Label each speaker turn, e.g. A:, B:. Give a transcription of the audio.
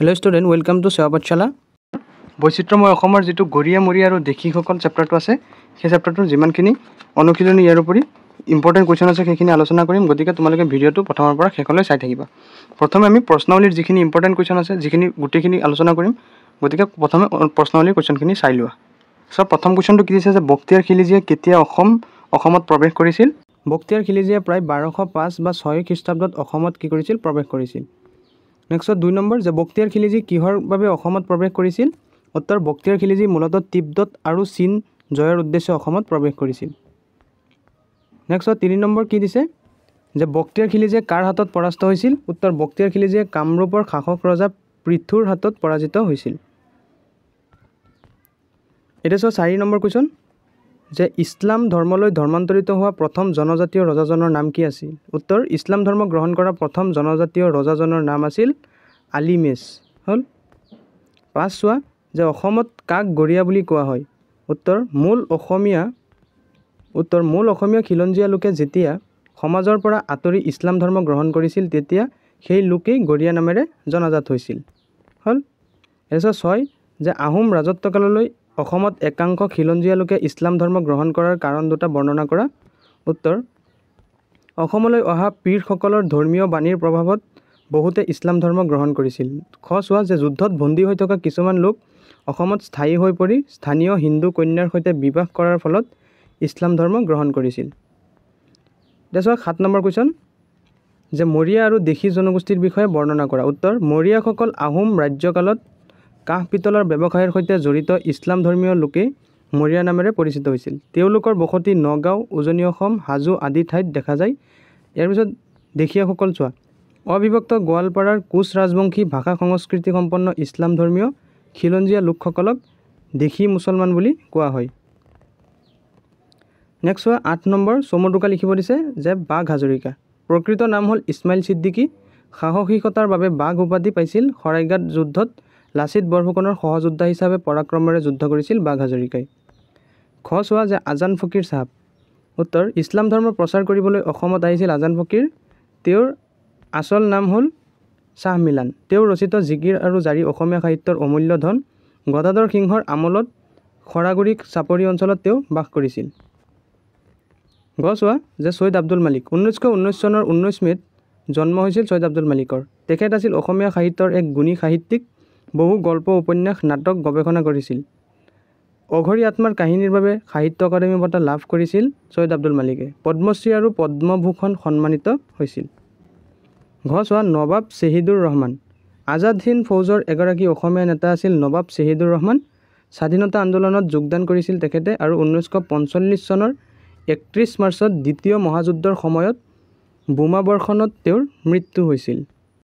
A: Hello student, welcome to Sewa Pathshala. বৈচিত্ৰময় অসমৰ যেটো গৰিয়া মৰিয়া আৰু দেশীসকল চেপ্টাৰটো আছে সেই চেপ্টাৰটোৰ যিমানখিনি অনুশীলনী ইয়াৰ উপৰি ইম্পৰ্টেন্ট কোৱেশ্চন আছে সেইখিনি আলোচনা কৰিম গতিকে তোমালোকে ভিডিঅটো প্ৰথমৰ পৰা শেষলৈ চাই থাকিবা প্ৰথমে আমি প্ৰশ্নাৱলীৰ যিখিনি ইম্পৰ্টেন্ট কোৱেশ্চন আছে যিখিনি গুটেখিনি আলোচনা কৰিম গতিকে প্ৰথমে প্ৰশ্নাৱলীৰ কোৱেশ্চনখিনি চাই লোৱা সব প্ৰথম কোৱেশ্চনটো কি দিছে যে বক্তিয়াৰ খিলিজিয়ে কেতিয়া অসমত প্ৰৱেশ কৰিছিল বক্তিয়াৰ খিলিজিয়ে প্ৰায় 1205 বা 6 খ্ৰীষ্টাব্দত অসমত কি কৰিছিল প্ৰৱেশ কৰিছিল নেক্সট 2 নম্বৰ যে বক্তিয়াৰ খিলিজি কিহৰ বাবে অসমত প্ৰৱেশ কৰিছিল উত্তৰ বক্তিয়াৰ খিলিজি মূলত তিব্বত আৰু চীন জয়ৰ উদ্দেশ্যে অসমত প্ৰৱেশ কৰিছিল নেক্সট 3 নম্বৰ কি দিছে যে বক্তিয়াৰ খিলিজিয়ে কাৰ হাতত পৰাস্ত হৈছিল উত্তৰ বক্তিয়াৰ খিলিজিয়ে কামৰূপৰ শাসক ৰজা পৃথুৰ হাতত পৰাজিত হৈছিল এটা 4 নম্বৰ কোৱেশ্চন যে ইছলাম ধৰ্মলৈ ধৰ্মান্তৰিত হোৱা প্ৰথম জনজাতীয় ৰজাজনৰ নাম কি আছিল উত্তৰ ইছলাম ধৰ্ম গ্ৰহণ কৰা প্ৰথম জনজাতীয় ৰজাজনৰ নাম আছিল আলিমেছ হল 5 চোৱা যে অসমত কাক গৰিয়া বুলি কোৱা হয় উত্তৰ মূল অসমীয়া খিলঞ্জীয়া লোকে যেতিয়া সমাজৰ পৰা আঁতৰি ইছলাম ধৰ্ম গ্ৰহণ কৰিছিল তেতিয়া সেই লোকেই গৰিয়া নামেৰে জনাজাত হৈছিল হল এছা 6 যে আহোম ৰাজত্বকাললৈ অসমত একাংশ খিলঞ্জীয়া লোকে ইছলাম ধৰ্ম গ্ৰহণ কৰাৰ কাৰণ দুটা বৰ্ণনা কৰা উত্তৰ অসমলৈ অহা পীৰসকলৰ ধৰ্মীয় বাণীৰ প্ৰভাৱত বহুতে ইছলাম ধৰ্ম গ্ৰহণ কৰিছিল খোৱা যে যুদ্ধত বন্দী হৈ থকা কিছুমান লোক অসমত স্থায়ী হৈ পৰি স্থানীয় হিন্দু কন্যাৰ সৈতে বিবাহ কৰাৰ ফলত ইছলাম ধৰ্ম গ্ৰহণ কৰিছিল দেখক 7 নম্বৰ কোৱেশ্চন যে মৰিয়া আৰু দেশী জনগোষ্ঠীৰ বিষয়ে বৰ্ণনা কৰা উত্তৰ মৰিয়াসকল আহোম ৰাজ্যকালত কাঁহ পিতলৰ ব্যৱসায়ৰ সৈতে জড়িত ইছলাম ধৰ্মীয় লোকে মৰিয়া নামেৰে পৰিচিত হৈছিল তেওঁলোকৰ বসতি নগাঁও উজনি অসম হাজো আদি ঠাইত দেখা যায় ইয়াৰ পিছত দেশীয়াসকল চোৱা অবিভক্ত গোৱালপাৰাৰ কোচ ৰাজবংশী ভাষা সংস্কৃতি সম্পন্ন ইছলাম ধৰ্মীয় খিলঞ্জীয়া লোকসকলক দেশী মুছলমান বুলি কোৱা হয় নেক্সট 8 নম্বৰ চমুটোকা লিখিব দিছে যে বাঘ হাজৰিকা প্ৰকৃত নাম হ'ল ইছমাইল সিদ্দিকী সাহসিকতাৰ বাবে বাঘ উপাধি পাইছিল শৰাইঘাট যুদ্ধত লাচিত বৰফুকনৰ সহযোদ্ধা হিচাপে পৰাক্ৰমেৰে যুদ্ধ কৰিছিল বাঘ হাজৰিকাই খোৱা যে আজান ফকীৰ সাহেব উত্তৰ ইছলাম ধৰ্ম প্ৰচাৰ কৰিবলৈ অসমত আহিছিল আজান ফকীৰ তেওঁৰ আসল নাম হ'ল শাহ মিলান তেওঁ ৰচিত জিকিৰ আৰু জাৰি অসমীয়া সাহিত্যৰ অমূল্য ধন গদাধৰ সিংহৰ আমলত খৰাগুৰি চাপৰি অঞ্চলত তেওঁ বাস কৰিছিল গছোৱা যে সৈয়দ আব্দুল মালিক 1919 চনৰ 19 মেত জন্ম হৈছিল সৈয়দ আব্দুল মালিকৰ তেখেত আছিল অসমীয়া সাহিত্যৰ এক গুণী সাহিত্যিক বহু গল্প উপন্যাস নাটক গৱেষণা কৰিছিল অঘৰী আত্মাৰ কাহিনীৰ বাবে সাহিত্য একাডেমী বঁটা লাভ কৰিছিল সৈয়দ আব্দুল মালিকে পদ্মশ্ৰী আৰু পদ্মভূষণ সন্মানিত হৈছিল ঘোষৱা নবাব ছেহিদুৰ ৰহমান আজাদ হিন্দ ফৌজৰ এগৰাকী অসমীয়া নেতা আছিল নবাব ছেহিদুৰ ৰহমান স্বাধীনতা আন্দোলনত যোগদান কৰিছিল তেখেতে আৰু 1945 চনৰ 31 মাৰ্চত দ্বিতীয় মহাযুদ্ধৰ সময়ত বোমা বৰ্ষণত তেওঁৰ মৃত্যু হৈছিল